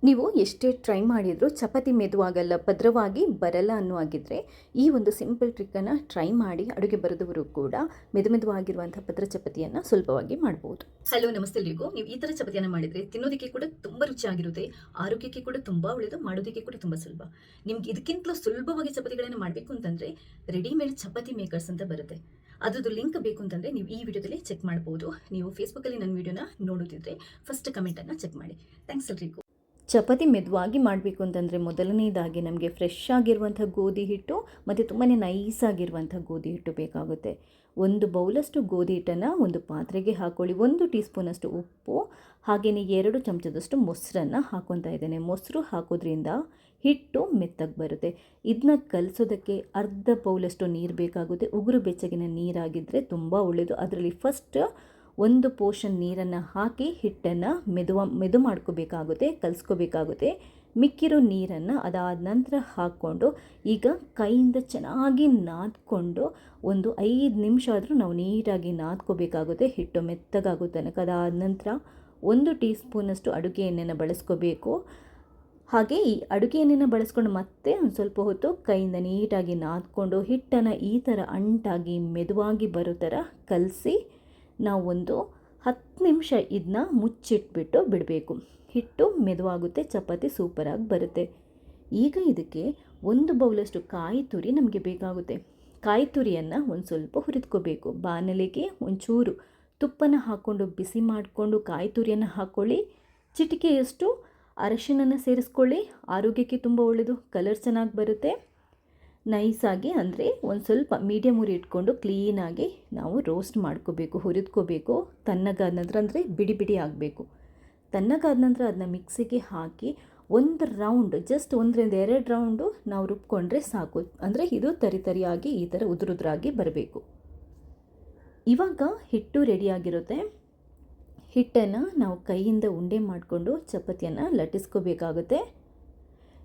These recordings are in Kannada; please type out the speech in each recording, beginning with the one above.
ನೀವು ಎಷ್ಟೇ ಟ್ರೈ ಮಾಡಿದರೂ ಚಪಾತಿ ಮೆದುವಾಗಲ್ಲ, ಪದ್ರವಾಗಿ ಬರಲ್ಲ ಅನ್ನುವಾಗಿದ್ದರೆ ಈ ಒಂದು ಸಿಂಪಲ್ ಟ್ರಿಕ್ಕನ್ನು ಟ್ರೈ ಮಾಡಿ ಅಡುಗೆ ಬರೆದವರು ಕೂಡ ಮೆದುವಾಗಿರುವಂಥ ಪದ್ರ ಚಪಾತಿಯನ್ನು ಸುಲಭವಾಗಿ ಮಾಡ್ಬೋದು. ಹಲೋ, ನಮಸ್ತೆ ಎಲ್ರಿಗೂ. ನೀವು ಈ ಥರ ಚಪಾತಿಯನ್ನು ಮಾಡಿದರೆ ತಿನ್ನೋದಕ್ಕೆ ಕೂಡ ತುಂಬ ರುಚಿಯಾಗಿರುತ್ತೆ, ಆರೋಗ್ಯಕ್ಕೆ ಕೂಡ ತುಂಬ ಒಳ್ಳೆಯದು, ಮಾಡೋದಕ್ಕೆ ಕೂಡ ತುಂಬ ಸುಲಭ. ನಿಮ್ಗೆ ಇದಕ್ಕಿಂತಲೂ ಸುಲಭವಾಗಿ ಚಪಾತಿಗಳನ್ನು ಮಾಡಬೇಕು ಅಂತಂದರೆ ರೆಡಿಮೇಡ್ ಚಪಾತಿ ಮೇಕರ್ಸ್ ಅಂತ ಬರುತ್ತೆ. ಅದ್ರದ್ದು ಲಿಂಕ್ ಬೇಕು ಅಂತಂದರೆ ನೀವು ಈ ವಿಡಿಯೋದಲ್ಲಿ ಚೆಕ್ ಮಾಡ್ಬೋದು. ನೀವು ಫೇಸ್ಬುಕ್ಕಲ್ಲಿ ನನ್ನ ವಿಡಿಯೋನ ನೋಡೋದಿದ್ರೆ ಫಸ್ಟ್ ಕಮೆಂಟನ್ನು ಚೆಕ್ ಮಾಡಿ. ಥ್ಯಾಂಕ್ಸ್ ಎಲ್ರಿಗೂ. ಚಪಾತಿ ಮೆದುವಾಗಿ ಮಾಡಬೇಕು ಅಂತಂದರೆ ಮೊದಲನೇದಾಗಿ ನಮಗೆ ಫ್ರೆಶ್ ಆಗಿರುವಂಥ ಗೋಧಿ ಹಿಟ್ಟು ಮತ್ತು ತುಂಬಾ ನೈಸಾಗಿರುವಂಥ ಗೋಧಿ ಹಿಟ್ಟು ಬೇಕಾಗುತ್ತೆ. 1 ಬೌಲಷ್ಟು ಗೋಧಿ ಹಿಟ್ಟನ್ನು ಒಂದು ಪಾತ್ರೆಗೆ ಹಾಕ್ಕೊಳ್ಳಿ. 1 ಟೀ ಸ್ಪೂನಷ್ಟು ಉಪ್ಪು, ಹಾಗೆಯೇ 2 ಚಮಚದಷ್ಟು ಮೊಸರನ್ನು ಹಾಕ್ಕೊತಾ ಇದ್ದೇನೆ. ಮೊಸರು ಹಾಕೋದ್ರಿಂದ ಹಿಟ್ಟು ಮೆತ್ತಗೆ ಬರುತ್ತೆ. ಇದನ್ನ ಕಲಿಸೋದಕ್ಕೆ ಅರ್ಧ ಬೌಲಷ್ಟು ನೀರು ಬೇಕಾಗುತ್ತೆ. ಉಗುರು ಬೆಚ್ಚಗಿನ ನೀರಾಗಿದ್ದರೆ ತುಂಬ ಒಳ್ಳೆಯದು. ಅದರಲ್ಲಿ ಫಸ್ಟ್ 1 ಪೋರ್ಷನ್ ನೀರನ್ನು ಹಾಕಿ ಹಿಟ್ಟನ್ನು ಮೆದು ಮಾಡ್ಕೋಬೇಕಾಗುತ್ತೆ, ಕಲಿಸ್ಕೋಬೇಕಾಗುತ್ತೆ. ಮಿಕ್ಕಿರೋ ನೀರನ್ನು ಅದಾದ ನಂತರ ಹಾಕ್ಕೊಂಡು ಈಗ ಕೈಯಿಂದ ಚೆನ್ನಾಗಿ ನಾದ್ಕೊಂಡು ಒಂದು 5 ನಿಮಿಷ ಆದರೂ ನಾವು ನೀಟಾಗಿ ನಾದ್ಕೋಬೇಕಾಗುತ್ತೆ ಹಿಟ್ಟು ಮೆತ್ತಗಾಗೋ ತನಕ. ಅದಾದ ನಂತರ 1 ಟೀ ಸ್ಪೂನಷ್ಟು ಅಡುಗೆ ಎಣ್ಣೆನ ಬಳಸ್ಕೋಬೇಕು. ಹಾಗೆ ಈ ಅಡುಗೆ ಎಣ್ಣೆನ ಬಳಸ್ಕೊಂಡು ಮತ್ತೆ ಒಂದು ಸ್ವಲ್ಪ ಹೊತ್ತು ಕೈಯಿಂದ ನೀಟಾಗಿ ನಾದ್ಕೊಂಡು ಹಿಟ್ಟನ್ನು ಈ ಥರ ಅಂಟಾಗಿ ಮೆದುವಾಗಿ ಬರೋ ಥರ ಕಲಸಿ ನಾವು ಒಂದು 10 ನಿಮಿಷ ಇದನ್ನ ಮುಚ್ಚಿಟ್ಬಿಟ್ಟು ಬಿಡಬೇಕು. ಹಿಟ್ಟು ಮೆದುವಾಗುತ್ತೆ, ಚಪಾತಿ ಸೂಪರಾಗಿ ಬರುತ್ತೆ. ಈಗ ಇದಕ್ಕೆ 1 ಬೌಲಷ್ಟು ಕಾಯಿ ತುರಿ ನಮಗೆ ಬೇಕಾಗುತ್ತೆ. ಕಾಯಿ ತುರಿಯನ್ನು ಒಂದು ಸ್ವಲ್ಪ ಹುರಿದ್ಕೋಬೇಕು. ಬಾಣಲೆಗೆ ಒಂಚೂರು ತುಪ್ಪನ ಹಾಕ್ಕೊಂಡು ಬಿಸಿ ಮಾಡಿಕೊಂಡು ಕಾಯಿ ತುರಿಯನ್ನು ಹಾಕ್ಕೊಳ್ಳಿ. ಚಿಟಿಕೆಯಷ್ಟು ಅರಶಿನನ್ನು ಸೇರಿಸ್ಕೊಳ್ಳಿ. ಆರೋಗ್ಯಕ್ಕೆ ತುಂಬ ಒಳ್ಳೆಯದು, ಕಲರ್ ಚೆನ್ನಾಗಿ ಬರುತ್ತೆ. ನೈಸಾಗಿ ಅಂದರೆ ಒಂದು ಸ್ವಲ್ಪ ಮೀಡಿಯಮ್ ಉರಿ ಇಟ್ಕೊಂಡು ಕ್ಲೀನಾಗಿ ನಾವು ರೋಸ್ಟ್ ಮಾಡ್ಕೋಬೇಕು, ಹುರಿದ್ಕೋಬೇಕು. ತಣ್ಣಗಾದ ನಂತರ ಅಂದರೆ ಬಿಡಿ ಬಿಡಿ ಆಗಬೇಕು. ತಣ್ಣಗಾದ ನಂತರ ಅದನ್ನ ಮಿಕ್ಸಿಗೆ ಹಾಕಿ 1 ರೌಂಡ್, ಜಸ್ಟ್ 1-2 ರೌಂಡು ನಾವು ರುಬ್ಕೊಂಡ್ರೆ ಸಾಕು. ಅಂದರೆ ಇದು ತರಿಯಾಗಿ ಈ ಥರ ಉದುರುದ್ರಾಗಿ ಬರಬೇಕು. ಇವಾಗ ಹಿಟ್ಟು ರೆಡಿಯಾಗಿರುತ್ತೆ. ಹಿಟ್ಟನ್ನು ನಾವು ಕೈಯಿಂದ ಉಂಡೆ ಮಾಡಿಕೊಂಡು ಚಪಾತಿಯನ್ನು ಲಟ್ಟಿಸ್ಕೋಬೇಕಾಗುತ್ತೆ.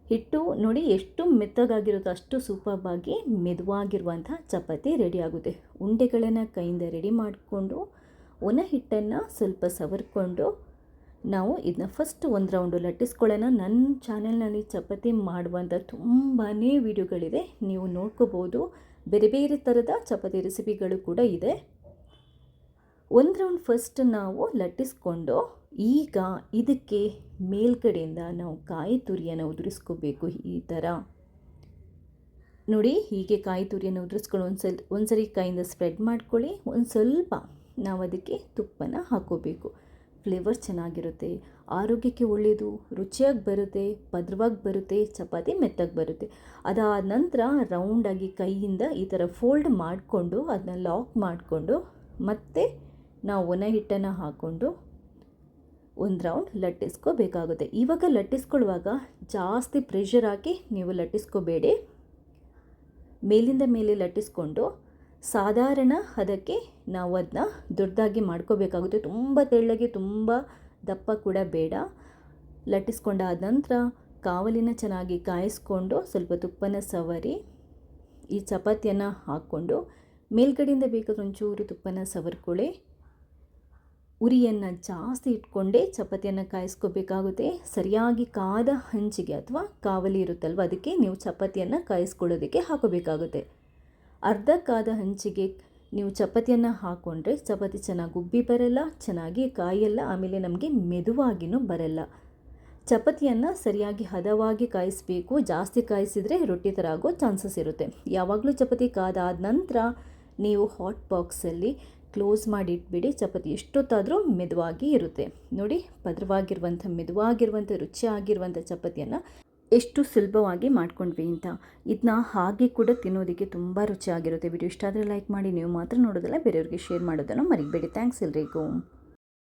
ಹಿಟ್ಟು ನೋಡಿ ಎಷ್ಟು ಮೆತ್ತಗಾಗಿರುತ್ತೋ ಅಷ್ಟು ಸೂಪರ್ಬಾಗಿ ಮೆದುವಾಗಿರುವಂಥ ಚಪಾತಿ ರೆಡಿಯಾಗುತ್ತೆ. ಉಂಡೆಗಳನ್ನು ಕೈಯಿಂದ ರೆಡಿ ಮಾಡಿಕೊಂಡು ಒಣ ಹಿಟ್ಟನ್ನು ಸ್ವಲ್ಪ ಸವರ್ಕೊಂಡು ನಾವು ಇದನ್ನ ಫಸ್ಟ್ 1 ರೌಂಡು ಲಟ್ಟಿಸ್ಕೊಳ್ಳೋಣ. ನನ್ನ ಚಾನೆಲ್ನಲ್ಲಿ ಚಪಾತಿ ಮಾಡುವಂಥ ತುಂಬಾ ವಿಡಿಯೋಗಳಿದೆ, ನೀವು ನೋಡ್ಕೋಬೋದು. ಬೇರೆ ಬೇರೆ ಥರದ ಚಪಾತಿ ರೆಸಿಪಿಗಳು ಕೂಡ ಇದೆ. 1 ರೌಂಡ್ ಫಸ್ಟ್ ನಾವು ಲಟ್ಟಿಸ್ಕೊಂಡು ಈಗ ಇದಕ್ಕೆ ಮೇಲ್ಗಡೆಯಿಂದ ನಾವು ಕಾಯಿ ತುರಿಯನ್ನು ಉದುರಿಸ್ಕೋಬೇಕು. ಈ ಥರ ನೋಡಿ, ಹೀಗೆ ಕಾಯಿ ತುರಿಯನ್ನು ಉದುರಿಸ್ಕೊಂಡು ಒಂದ್ಸರಿ ಕೈಯಿಂದ ಸ್ಪ್ರೆಡ್ ಮಾಡ್ಕೊಳ್ಳಿ. ಒಂದು ಸ್ವಲ್ಪ ನಾವು ಅದಕ್ಕೆ ತುಪ್ಪನ ಹಾಕ್ಕೋಬೇಕು. ಫ್ಲೇವರ್ ಚೆನ್ನಾಗಿರುತ್ತೆ, ಆರೋಗ್ಯಕ್ಕೆ ಒಳ್ಳೆಯದು, ರುಚಿಯಾಗಿ ಬರುತ್ತೆ, ಪದ್ರವಾಗಿ ಬರುತ್ತೆ, ಚಪಾತಿ ಮೆತ್ತಗೆ ಬರುತ್ತೆ. ಅದಾದ ನಂತರ ರೌಂಡಾಗಿ ಕೈಯಿಂದ ಈ ಥರ ಫೋಲ್ಡ್ ಮಾಡಿಕೊಂಡು ಅದನ್ನ ಲಾಕ್ ಮಾಡಿಕೊಂಡು ಮತ್ತೆ ನಾವು ಒಣ ಹಿಟ್ಟನ್ನು ಹಾಕ್ಕೊಂಡು 1 ರೌಂಡ್ ಲಟ್ಟಿಸ್ಕೋಬೇಕಾಗುತ್ತೆ. ಇವಾಗ ಲಟ್ಟಿಸ್ಕೊಳ್ಳುವಾಗ ಜಾಸ್ತಿ ಪ್ರೆಷರ್ ಹಾಕಿ ನೀವು ಲಟ್ಟಿಸ್ಕೋಬೇಡಿ. ಮೇಲಿಂದ ಮೇಲೆ ಲಟ್ಟಿಸ್ಕೊಂಡು ಸಾಧಾರಣ ಹದಕ್ಕೆ ನಾವು ಅದನ್ನ ದೊಡ್ಡದಾಗಿ ಮಾಡ್ಕೋಬೇಕಾಗುತ್ತೆ. ತುಂಬ ತೆಳ್ಳಗೆ ತುಂಬ ದಪ್ಪ ಕೂಡ ಬೇಡ. ಲಟ್ಟಿಸ್ಕೊಂಡಾದ ನಂತರ ಕಾವಲಿನ ಚೆನ್ನಾಗಿ ಕಾಯಿಸ್ಕೊಂಡು ಸ್ವಲ್ಪ ತುಪ್ಪನ ಸವರಿ ಈ ಚಪಾತಿಯನ್ನು ಹಾಕ್ಕೊಂಡು ಮೇಲ್ಗಡೆಯಿಂದ ಬೇಕಾದ್ರೆ ಒಂಚೂರು ತುಪ್ಪನ ಸವರ್ಕೊಳ್ಳಿ. ಉರಿಯನ್ನು ಜಾಸ್ತಿ ಇಟ್ಕೊಂಡೇ ಚಪಾತಿಯನ್ನು ಕಾಯಿಸ್ಕೋಬೇಕಾಗುತ್ತೆ. ಸರಿಯಾಗಿ ಕಾದ ಹಂಚಿಗೆ ಅಥವಾ ಕಾವಲಿ ಇರುತ್ತಲ್ವ, ಅದಕ್ಕೆ ನೀವು ಚಪಾತಿಯನ್ನು ಕಾಯಿಸ್ಕೊಳ್ಳೋದಕ್ಕೆ ಹಾಕೋಬೇಕಾಗುತ್ತೆ. ಅರ್ಧ ಕಾದ ಹಂಚಿಗೆ ನೀವು ಚಪಾತಿಯನ್ನು ಹಾಕ್ಕೊಂಡ್ರೆ ಚಪಾತಿ ಚೆನ್ನಾಗಿ ಉಬ್ಬಿ ಬರಲ್ಲ, ಚೆನ್ನಾಗಿ ಕಾಯಲ್ಲ, ಆಮೇಲೆ ನಮಗೆ ಮೆದುವಾಗಿನೂ ಬರಲ್ಲ. ಚಪಾತಿಯನ್ನು ಸರಿಯಾಗಿ ಹದವಾಗಿ ಕಾಯಿಸಬೇಕು. ಜಾಸ್ತಿ ಕಾಯಿಸಿದರೆ ರೊಟ್ಟಿ ಥರ ಆಗೋ ಚಾನ್ಸಸ್ ಇರುತ್ತೆ. ಯಾವಾಗಲೂ ಚಪಾತಿ ಕಾದಾದ ನಂತರ ನೀವು ಹಾಟ್ ಬಾಕ್ಸಲ್ಲಿ ಕ್ಲೋಸ್ ಮಾಡಿ ಇಟ್ಬಿಡಿ. ಚಪಾತಿ ಎಷ್ಟೊತ್ತಾದರೂ ಮೆದುವಾಗಿ ಇರುತ್ತೆ. ನೋಡಿ, ಪದ್ರವಾಗಿರುವಂಥ ಮೆದುವಾಗಿರುವಂಥ ರುಚಿಯಾಗಿರುವಂಥ ಚಪಾತಿಯನ್ನು ಎಷ್ಟು ಸುಲಭವಾಗಿ ಮಾಡ್ಕೊಂಡ್ವಿ ಅಂತ. ಇದನ್ನ ಹಾಗೆ ಕೂಡ ತಿನ್ನೋದಕ್ಕೆ ತುಂಬ ರುಚಿಯಾಗಿರುತ್ತೆ. ವಿಡಿಯೋ ಇಷ್ಟ ಆದರೆ ಲೈಕ್ ಮಾಡಿ. ನೀವು ಮಾತ್ರ ನೋಡೋದಲ್ಲ, ಬೇರೆಯವ್ರಿಗೆ ಶೇರ್ ಮಾಡೋದನ್ನು ಮರಿಬೇಡಿ. ಥ್ಯಾಂಕ್ಸ್ ಎಲ್ರಿಗೂ.